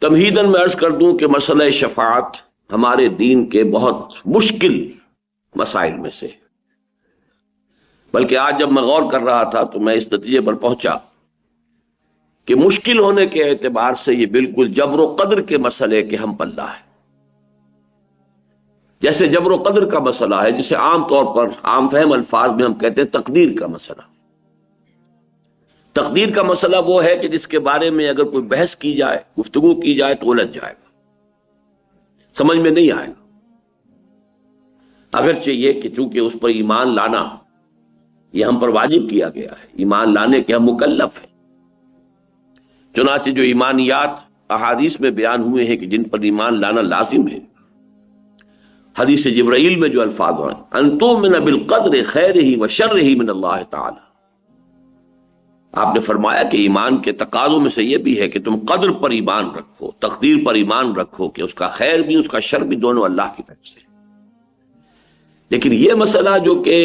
تمہیداً میں عرض کر دوں کہ مسئلہ شفاعت ہمارے دین کے بہت مشکل مسائل میں سے، بلکہ آج جب میں غور کر رہا تھا تو میں اس نتیجے پر پہنچا کہ مشکل ہونے کے اعتبار سے یہ بالکل جبر و قدر کے مسئلے کے ہم پلہ ہے. جیسے جبر و قدر کا مسئلہ ہے، جسے عام طور پر عام فہم الفاظ میں ہم کہتے ہیں تقدیر کا مسئلہ. تقدیر کا مسئلہ وہ ہے کہ جس کے بارے میں اگر کوئی بحث کی جائے، گفتگو کی جائے تو الجھ جائے گا، سمجھ میں نہیں آئے گا. اگرچہ یہ کہ چونکہ اس پر ایمان لانا یہ ہم پر واجب کیا گیا ہے، ایمان لانے کے ہم مکلف ہیں. چنانچہ جو ایمانیات احادیث میں بیان ہوئے ہیں کہ جن پر ایمان لانا لازم ہے، حدیث جبرائیل میں جو الفاظ ہیں ان تؤمن بالقدر خیرہ وشرہ من اللہ تعالی، آپ نے فرمایا کہ ایمان کے تقاضوں میں سے یہ بھی ہے کہ تم قدر پر ایمان رکھو، تقدیر پر ایمان رکھو کہ اس کا خیر بھی اس کا شر بھی دونوں اللہ کی طرف سے. لیکن یہ مسئلہ جو کہ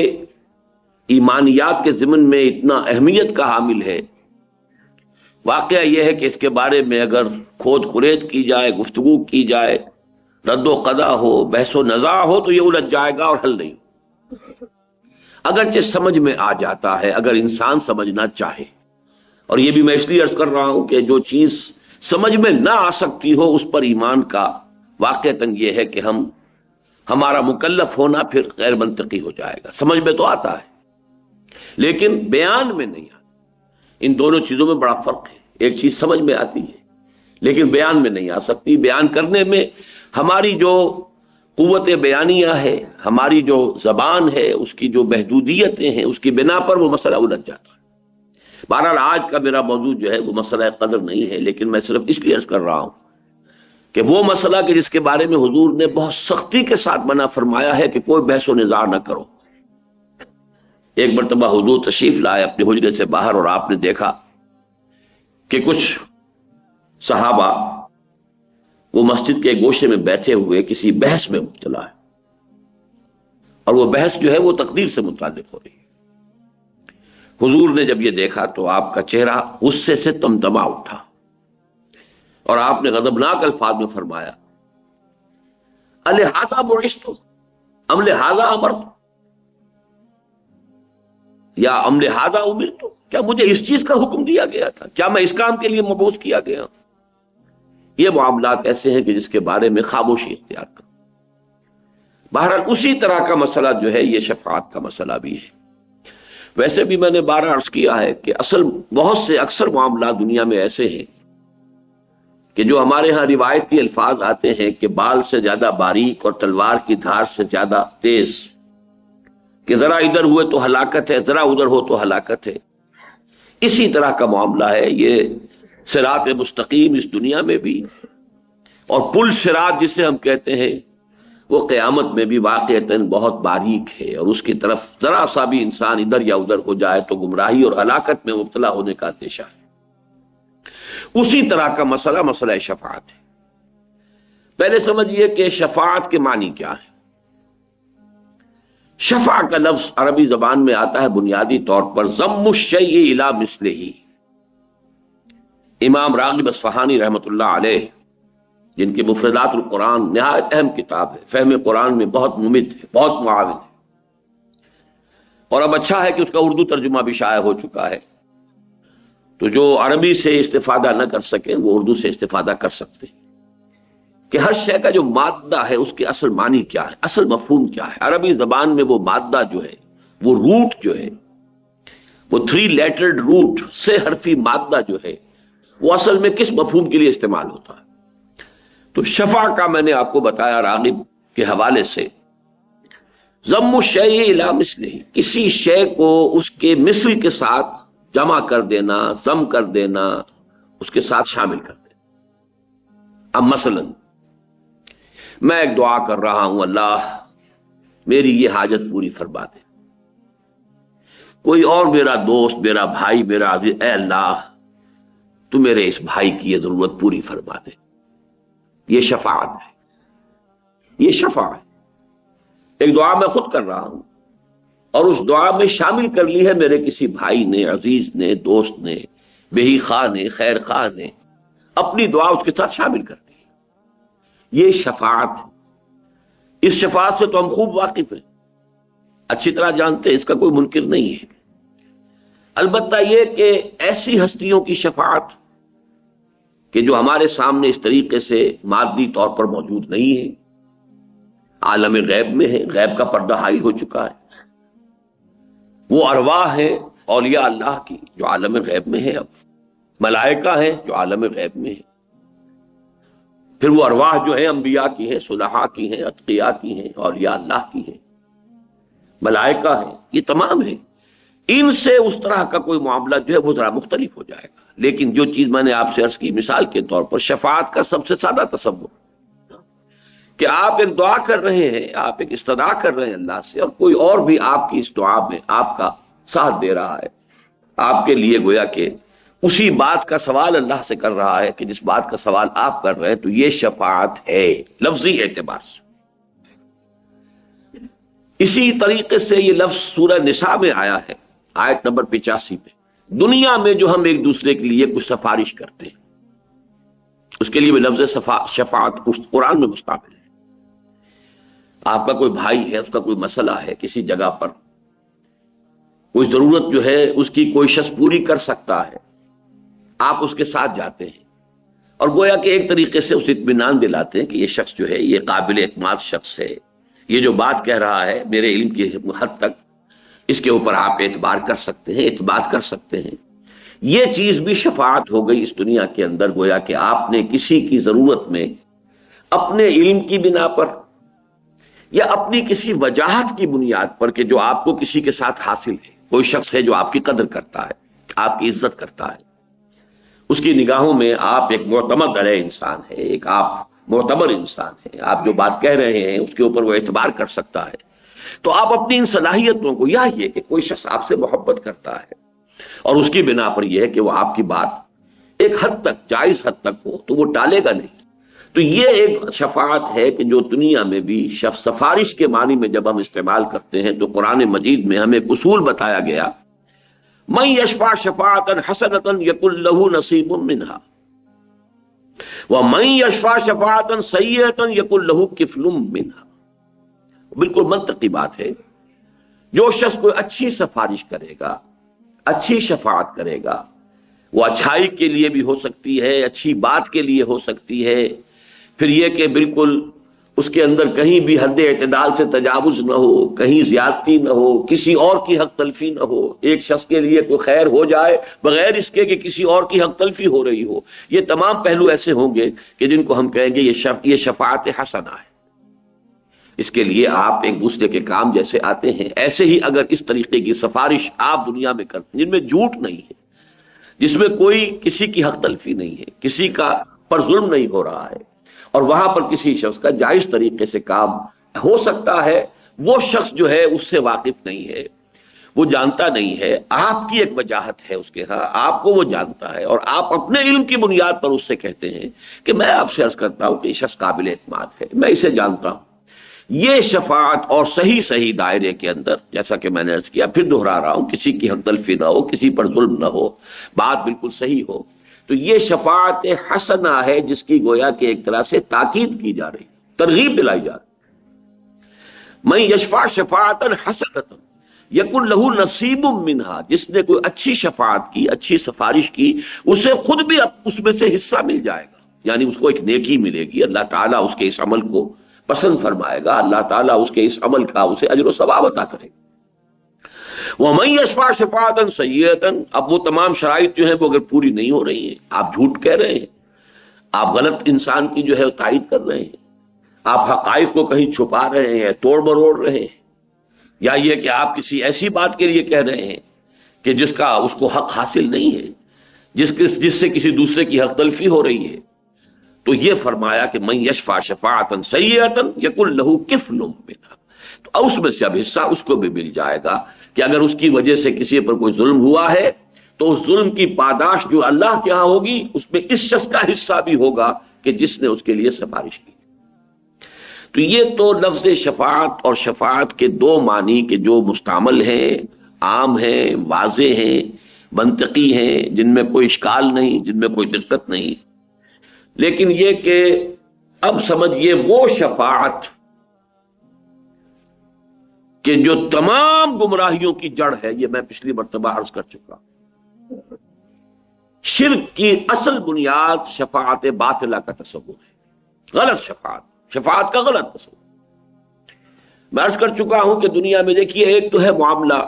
ایمانیات کے ضمن میں اتنا اہمیت کا حامل ہے، واقعہ یہ ہے کہ اس کے بارے میں اگر کھود کریت کی جائے، گفتگو کی جائے، رد و قضا ہو، بحث و نزاع ہو تو یہ الجھ جائے گا اور حل نہیں. اگرچہ سمجھ میں آ جاتا ہے اگر انسان سمجھنا چاہے، اور یہ بھی میں اس لیے عرض کر رہا ہوں کہ جو چیز سمجھ میں نہ آ سکتی ہو اس پر ایمان کا واقعتاً یہ ہے کہ ہمارا مکلف ہونا پھر غیر منطقی ہو جائے گا. سمجھ میں تو آتا ہے لیکن بیان میں نہیں آتا. ان دونوں چیزوں میں بڑا فرق ہے. ایک چیز سمجھ میں آتی ہے لیکن بیان میں نہیں آ سکتی. بیان کرنے میں ہماری جو قوت بیانیہ ہے، ہماری جو زبان ہے، اس کی جو محدودیتیں ہیں، اس کی بنا پر وہ مسئلہ الجھ جاتا ہے. بہرحال آج کا میرا موضوع جو ہے وہ مسئلہ قدر نہیں ہے، لیکن میں صرف اس لیے عرض کر رہا ہوں کہ وہ مسئلہ کہ جس کے بارے میں حضور نے بہت سختی کے ساتھ منع فرمایا ہے کہ کوئی بحث و نزاع نہ کرو. ایک مرتبہ حضور تشریف لائے اپنے حجرے سے باہر اور آپ نے دیکھا کہ کچھ صحابہ وہ مسجد کے گوشے میں بیٹھے ہوئے کسی بحث میں مبتلا ہے، اور وہ بحث جو ہے وہ تقدیر سے متعلق ہو رہی ہے. حضور نے جب یہ دیکھا تو آپ کا چہرہ غصے سے تمتما اٹھا اور آپ نے غضبناک الفاظ میں فرمایا الہذا بعثت ام لہذا امرت یا ام لہذا امرت، کیا مجھے اس چیز کا حکم دیا گیا تھا؟ کیا میں اس کام کے لیے مبعوث کیا گیا ہوں؟ یہ معاملات ایسے ہیں کہ جس کے بارے میں خاموشی اختیار کرو. بہرحال اسی طرح کا مسئلہ جو ہے یہ شفاعت کا مسئلہ بھی ہے. ویسے بھی میں نے بارہ عرض کیا ہے کہ بہت سے اکثر معاملات دنیا میں ایسے ہیں کہ جو ہمارے ہاں روایتی الفاظ آتے ہیں کہ بال سے زیادہ باریک اور تلوار کی دھار سے زیادہ تیز، کہ ذرا ادھر ہوئے تو ہلاکت ہے، ذرا ادھر ہو تو ہلاکت ہے. اسی طرح کا معاملہ ہے یہ صراط مستقیم اس دنیا میں بھی، اور پل صراط جسے ہم کہتے ہیں وہ قیامت میں بھی واقعتاً بہت باریک ہے، اور اس کی طرف ذرا سا بھی انسان ادھر یا ادھر ہو جائے تو گمراہی اور ہلاکت میں مبتلا ہونے کا اندیشہ ہے. اسی طرح کا مسئلہ شفاعت ہے. پہلے سمجھیے کہ شفاعت کے معنی کیا ہے. شفاع کا لفظ عربی زبان میں آتا ہے بنیادی طور پر ضم الشیء الی مثلہ. امام راغب اصفہانی رحمۃ اللہ علیہ، جن کے مفردات القرآن نہایت اہم کتاب ہے، فہم قرآن میں بہت ممد ہے، بہت معاون ہے، اور اب اچھا ہے کہ اس کا اردو ترجمہ بھی شائع ہو چکا ہے، تو جو عربی سے استفادہ نہ کر سکیں وہ اردو سے استفادہ کر سکتے ہیں کہ ہر شے کا جو مادہ ہے اس کے اصل معنی کیا ہے، اصل مفہوم کیا ہے. عربی زبان میں وہ مادہ جو ہے، وہ روٹ جو ہے، وہ 3 لیٹرڈ روٹ سے حرفی مادہ جو ہے وہ اصل میں کس مفہوم کے لیے استعمال ہوتا ہے. تو شفاع کا میں نے آپ کو بتایا راغب کے حوالے سے ضم الشیء الی مثلہ، کسی شے کو اس کے مثل کے ساتھ جمع کر دینا، ضم کر دینا، اس کے ساتھ شامل کر دینا. اب مثلا میں ایک دعا کر رہا ہوں اللہ میری یہ حاجت پوری فرما دے. کوئی اور میرا دوست، میرا بھائی، میرا عزیز، اے اللہ تو میرے اس بھائی کی یہ ضرورت پوری فرما دے. یہ شفاعت ہے، یہ شفاعت ہے. ایک دعا میں خود کر رہا ہوں اور اس دعا میں شامل کر لی ہے میرے کسی بھائی نے، عزیز نے، دوست نے، بہی خواہ نے، خیر خواہ نے، اپنی دعا اس کے ساتھ شامل کر دی۔ یہ شفاعت، اس شفاعت سے تو ہم خوب واقف ہیں، اچھی طرح جانتے ہیں، اس کا کوئی منکر نہیں ہے۔ البتہ یہ کہ ایسی ہستیوں کی شفاعت کہ جو ہمارے سامنے اس طریقے سے مادی طور پر موجود نہیں ہے، عالم غیب میں ہے، غیب کا پردہ حائل ہو چکا ہے، وہ ارواح ہیں اولیاء اللہ کی جو عالم غیب میں ہے، اب ملائکہ ہیں جو عالم غیب میں ہیں، پھر وہ ارواح جو ہیں انبیاء کی ہیں، صلحاء کی ہیں، اتقیاء کی ہیں، اولیاء اللہ کی ہیں، ملائکہ ہیں، یہ تمام ہیں۔ ان سے اس طرح کا کوئی معاملہ جو ہے وہ ذرا مختلف ہو جائے گا، لیکن جو چیز میں نے آپ سے عرض کی مثال کے طور پر شفاعت کا سب سے سادہ تصور کہ آپ ایک دعا کر رہے ہیں، آپ ایک استدعا کر رہے ہیں اللہ سے، اور کوئی اور بھی آپ کی اس دعا میں آپ کا ساتھ دے رہا ہے، آپ کے لیے گویا کہ اسی بات کا سوال اللہ سے کر رہا ہے کہ جس بات کا سوال آپ کر رہے ہیں، تو یہ شفاعت ہے لفظی اعتبار سے۔ اسی طریقے سے یہ لفظ سورہ نساء میں آیا ہے، آیت نمبر 85 میں، دنیا میں جو ہم ایک دوسرے کے لیے کچھ سفارش کرتے ہیں اس کے لیے بھی لفظ شفاعت قرآن میں مستعمل ہے۔ آپ کا کوئی بھائی ہے، اس کا کوئی مسئلہ ہے، کسی جگہ پر کوئی ضرورت جو ہے اس کی کوئی شخص پوری کر سکتا ہے، آپ اس کے ساتھ جاتے ہیں اور گویا کہ ایک طریقے سے اسے اطمینان دلاتے ہیں کہ یہ شخص جو ہے یہ قابل اعتماد شخص ہے، یہ جو بات کہہ رہا ہے میرے علم کی حد تک اس کے اوپر آپ اعتبار کر سکتے ہیں، اعتماد کر سکتے ہیں۔ یہ چیز بھی شفاعت ہو گئی اس دنیا کے اندر، گویا کہ آپ نے کسی کی ضرورت میں اپنے علم کی بنا پر یا اپنی کسی وجاہت کی بنیاد پر کہ جو آپ کو کسی کے ساتھ حاصل ہے، کوئی شخص ہے جو آپ کی قدر کرتا ہے، آپ کی عزت کرتا ہے، اس کی نگاہوں میں آپ ایک معتمد علیہ انسان ہے، ایک آپ معتبر انسان ہے، آپ جو بات کہہ رہے ہیں اس کے اوپر وہ اعتبار کر سکتا ہے، تو آپ اپنی ان صلاحیتوں کو، یا یہ کہ کوئی شخص آپ سے محبت کرتا ہے اور اس کی بنا پر یہ ہے کہ وہ آپ کی بات ایک حد تک، جائز حد تک ہو تو وہ ٹالے گا نہیں، تو یہ ایک شفاعت ہے کہ جو دنیا میں بھی سفارش کے معنی میں جب ہم استعمال کرتے ہیں تو قرآن مجید میں ہمیں ایک اصول بتایا گیا، من یشفع شفاعتا حسنتا یکن لہ نصیب منہا ومن یشفع شفاعتا سیئتا یکن لہ کفل منہا۔ بالکل منطقی بات ہے، جو شخص کوئی اچھی سفارش کرے گا، اچھی شفاعت کرے گا، وہ اچھائی کے لیے بھی ہو سکتی ہے، اچھی بات کے لیے ہو سکتی ہے، پھر یہ کہ بالکل اس کے اندر کہیں بھی حد اعتدال سے تجاوز نہ ہو، کہیں زیادتی نہ ہو، کسی اور کی حق تلفی نہ ہو، ایک شخص کے لیے کوئی خیر ہو جائے بغیر اس کے کہ کسی اور کی حق تلفی ہو رہی ہو، یہ تمام پہلو ایسے ہوں گے کہ جن کو ہم کہیں گے یہ شفاعت حسنہ ہے۔ اس کے لیے آپ ایک دوسرے کے کام جیسے آتے ہیں، ایسے ہی اگر اس طریقے کی سفارش آپ دنیا میں کرتے ہیں جن میں جھوٹ نہیں ہے، جس میں کوئی کسی کی حق تلفی نہیں ہے، کسی کا پر ظلم نہیں ہو رہا ہے، اور وہاں پر کسی شخص کا جائز طریقے سے کام ہو سکتا ہے، وہ شخص جو ہے اس سے واقف نہیں ہے، وہ جانتا نہیں ہے، آپ کی ایک وجاہت ہے اس کے ہاں، آپ کو وہ جانتا ہے، اور آپ اپنے علم کی بنیاد پر اس سے کہتے ہیں کہ میں آپ سے عرض کرتا ہوں کہ یہ شخص قابل اعتماد ہے، میں اسے جانتا ہوں۔ یہ شفاعت اور صحیح دائرے کے اندر، جیسا کہ میں نے عرض کیا، پھر دہرا رہا ہوں، کسی کی حق تلفی نہ ہو، کسی پر ظلم نہ ہو، بات بالکل صحیح ہو، تو یہ شفاعت حسنہ ہے جس کی گویا کہ ایک طرح سے تاکید کی جا رہی، ترغیب دلائی جا رہی۔ من یشفع شفاعتا حسنۃ یکن لہ نصیب منہا، جس نے کوئی اچھی شفاعت کی، اچھی سفارش کی، اسے خود بھی اس میں سے حصہ مل جائے گا، یعنی اس کو ایک نیکی ملے گی، اللہ تعالیٰ اس کے اس عمل کو پسند فرمائے گا، اللہ تعالیٰ اس کے اس عمل کا اسے اجر و ثواب عطا کرے گا۔ وَمَن يَشْفَعْ شَفَاعَةً سَيِّئَةً، اب وہ تمام شرائط جو ہیں وہ اگر پوری نہیں ہو رہی ہیں، آپ جھوٹ کہہ رہے ہیں، آپ غلط انسان کی جو ہے تائید کر رہے ہیں، آپ حقائق کو کہیں چھپا رہے ہیں، توڑ مروڑ رہے ہیں، یا یہ کہ آپ کسی ایسی بات کے لیے کہہ رہے ہیں کہ جس کا اس کو حق حاصل نہیں ہے، جس سے کسی دوسرے کی حق تلفی ہو رہی ہے، تو یہ فرمایا کہ من یشفع شفاعتا سیئتا یکن لہ کفل منہا، تو اس میں سے اب حصہ اس کو بھی مل جائے گا کہ اگر اس کی وجہ سے کسی پر کوئی ظلم ہوا ہے تو اس ظلم کی پاداش جو اللہ کے ہاں ہوگی اس میں اس شخص کا حصہ بھی ہوگا کہ جس نے اس کے لیے سفارش کی۔ تو یہ تو لفظ شفاعت اور شفاعت کے دو معنی کے جو مستعمل ہیں، عام ہیں، واضح ہیں، منطقی ہیں، جن میں کوئی اشکال نہیں، جن میں کوئی دقت نہیں۔ لیکن یہ کہ اب سمجھیے وہ شفاعت کہ جو تمام گمراہیوں کی جڑ ہے، یہ میں پچھلی مرتبہ عرض کر چکا. شرک کی اصل بنیاد شفاعت باطلہ کا تصور ہے، غلط شفاعت کا غلط تصور. میں عرض کر چکا ہوں کہ دنیا میں دیکھیے، ایک تو ہے معاملہ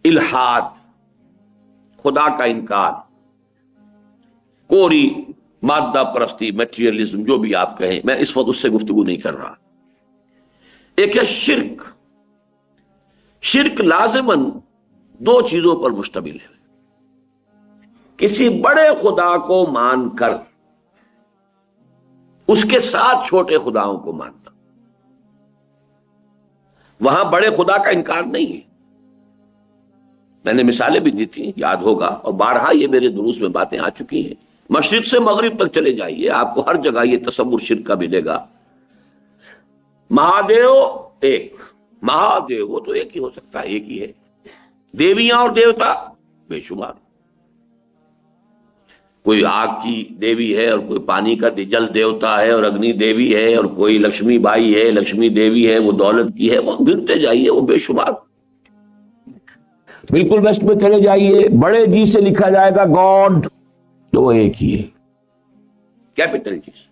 الحاد، خدا کا انکار، کوری مادہ پرستی، میٹریلزم، جو بھی آپ کہیں، میں اس وقت اس سے گفتگو نہیں کر رہا. ایک ہے شرک. شرک لازماً دو چیزوں پر مشتمل ہے. کسی بڑے خدا کو مان کر اس کے ساتھ چھوٹے خداؤں کو ماننا، وہاں بڑے خدا کا انکار نہیں ہے. میں نے مثالیں بھی دی تھی، یاد ہوگا، اور بارہا یہ میرے دروس میں باتیں آ چکی ہیں. مشرق سے مغرب تک چلے جائیے، آپ کو ہر جگہ یہ تصور شرک کا ملے گا. مہادیو ایک، مہادیو وہ تو ایک ہی ہو سکتا ہے، ایک ہی ہے. دیویاں اور دیوتا بے شمار، کوئی آگ کی دیوی ہے اور کوئی پانی کا جل دیوتا ہے اور اگنی دیوی ہے، اور کوئی لکشمی بائی ہے، لکشمی دیوی ہے، وہ دولت کی ہے. وہ گنتے جائیے، وہ بے شمار. بالکل ویسٹ میں چلے جائیے، بڑے جی سے لکھا جائے گا گاڈ، تو وہ ایک ہی ہے، کیپٹل جی سے.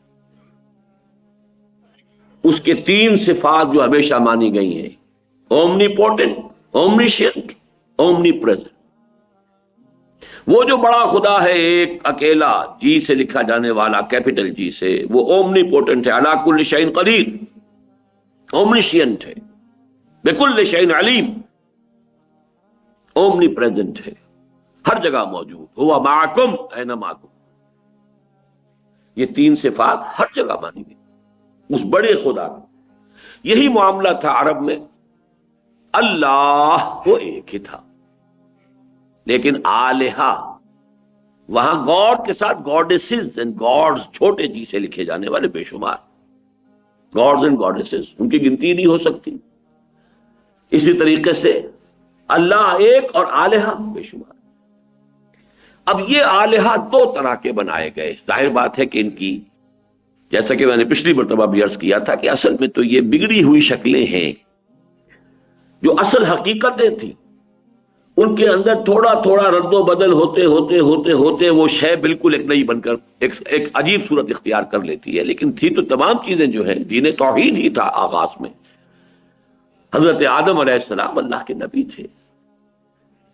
اس کے تین صفات جو ہمیشہ مانی گئی ہیں، اومنی پوٹنٹ، اومنیشینٹ، اومنی پریزنٹ. وہ جو بڑا خدا ہے ایک اکیلا، جی سے لکھا جانے والا، کیپٹل جی سے، وہ اومنی پوٹنٹ ہے، علی کل شیء قدیر. اومنیشینٹ ہے، بکل شیء علیم. اومنی پریزنٹ ہے، ہر جگہ موجود. ہوا معکم اینما کم. یہ تین صفات ہر جگہ مانی گئی اس بڑے خدا کا. یہی معاملہ تھا عرب میں. اللہ وہ ایک ہی تھا، لیکن آلہہ، وہاں گاڈ کے ساتھ گاڈیسز اینڈ گاڈز، چھوٹے جی سے لکھے جانے والے بے شمار گاڈز اینڈ گاڈیسز، ان کی گنتی نہیں ہو سکتی. اسی طریقے سے اللہ ایک اور آلہہ بے شمار. اب یہ آلہہ دو طرح کے بنائے گئے. ظاہر بات ہے کہ ان کی، جیسا کہ میں نے پچھلی مرتبہ بھی عرض کیا تھا، کہ اصل میں تو یہ بگڑی ہوئی شکلیں ہیں. جو اصل حقیقتیں تھیں ان کے اندر تھوڑا تھوڑا رد و بدل ہوتے ہوتے ہوتے ہوتے وہ شے بالکل ایک نئی بن کر ایک عجیب صورت اختیار کر لیتی ہے. لیکن تھی تو تمام چیزیں جو ہیں، دین توحید ہی تھا آغاز میں. حضرت آدم علیہ السلام اللہ کے نبی تھے.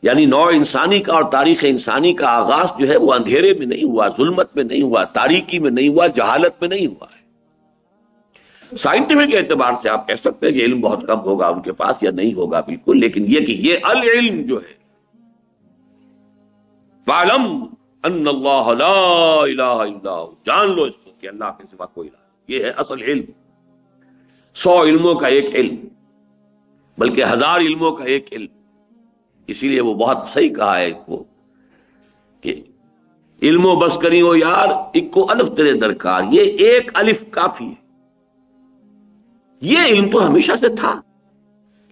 یعنی نوع انسانی کا اور تاریخ انسانی کا آغاز جو ہے وہ اندھیرے میں نہیں ہوا، ظلمت میں نہیں ہوا، تاریکی میں نہیں ہوا، جہالت میں نہیں ہوا ہے. سائنٹیفک اعتبار سے آپ کہہ سکتے ہیں کہ علم بہت کم ہوگا ان کے پاس، یا نہیں ہوگا بالکل، لیکن یہ کہ یہ العلم جو ہے، فَاعْلَمْ أَنَّ اللَّهَ لَا إِلَٰهَ إِلَّا هُوَ، جان لو اس کو کہ اللہ کے سوا کوئی الہ. یہ ہے اصل علم. 100 علموں کا ایک علم، بلکہ 1000 علموں کا ایک علم. اسی لیے وہ بہت صحیح کہا ہے وہ کہ علم و بس کری ہو یار، اکو الف تیرے درکار. یہ ایک الف کافی ہے. یہ علم تو ہمیشہ سے تھا،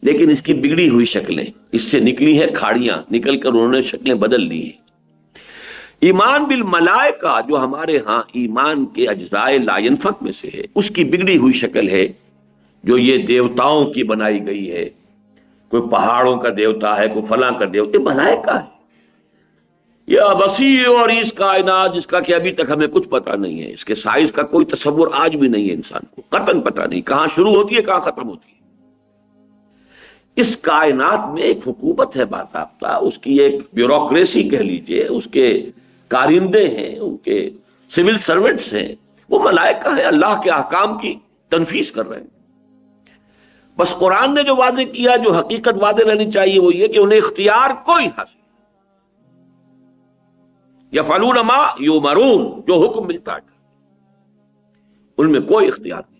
لیکن اس کی بگڑی ہوئی شکلیں، اس سے نکلی ہیں کھاڑیاں، نکل کر انہوں نے شکلیں بدل لی ہیں. ایمان بالملائکہ جو ہمارے ہاں ایمان کے اجزاء لا ينفک میں سے ہے، اس کی بگڑی ہوئی شکل ہے جو یہ دیوتاؤں کی بنائی گئی ہے. کوئی پہاڑوں کا دیوتا ہے، کوئی فلاں کا دیوتا، یہ ملائکہ ہے. یہ وسیع اور اس کائنات جس کا کہ ابھی تک ہمیں کچھ پتہ نہیں ہے، اس کے سائز کا کوئی تصور آج بھی نہیں ہے انسان کو، قطعاً پتہ نہیں کہاں شروع ہوتی ہے کہاں ختم ہوتی ہے. اس کائنات میں ایک حکومت ہے باضابطہ، اس کی ایک بیوروکریسی کہہ لیجئے، اس کے کارندے ہیں، ان کے سول سرونٹس ہیں، وہ ملائکہ ہیں، اللہ کے احکام کی تنفیذ کر رہے ہیں. بس قرآن نے جو واضح کیا، جو حقیقت واضح رہنی چاہیے، وہ یہ کہ انہیں اختیار کوئی حاصل، یفعلون ما یؤمرون، جو حکم ملتا ہے ان میں کوئی اختیار نہیں.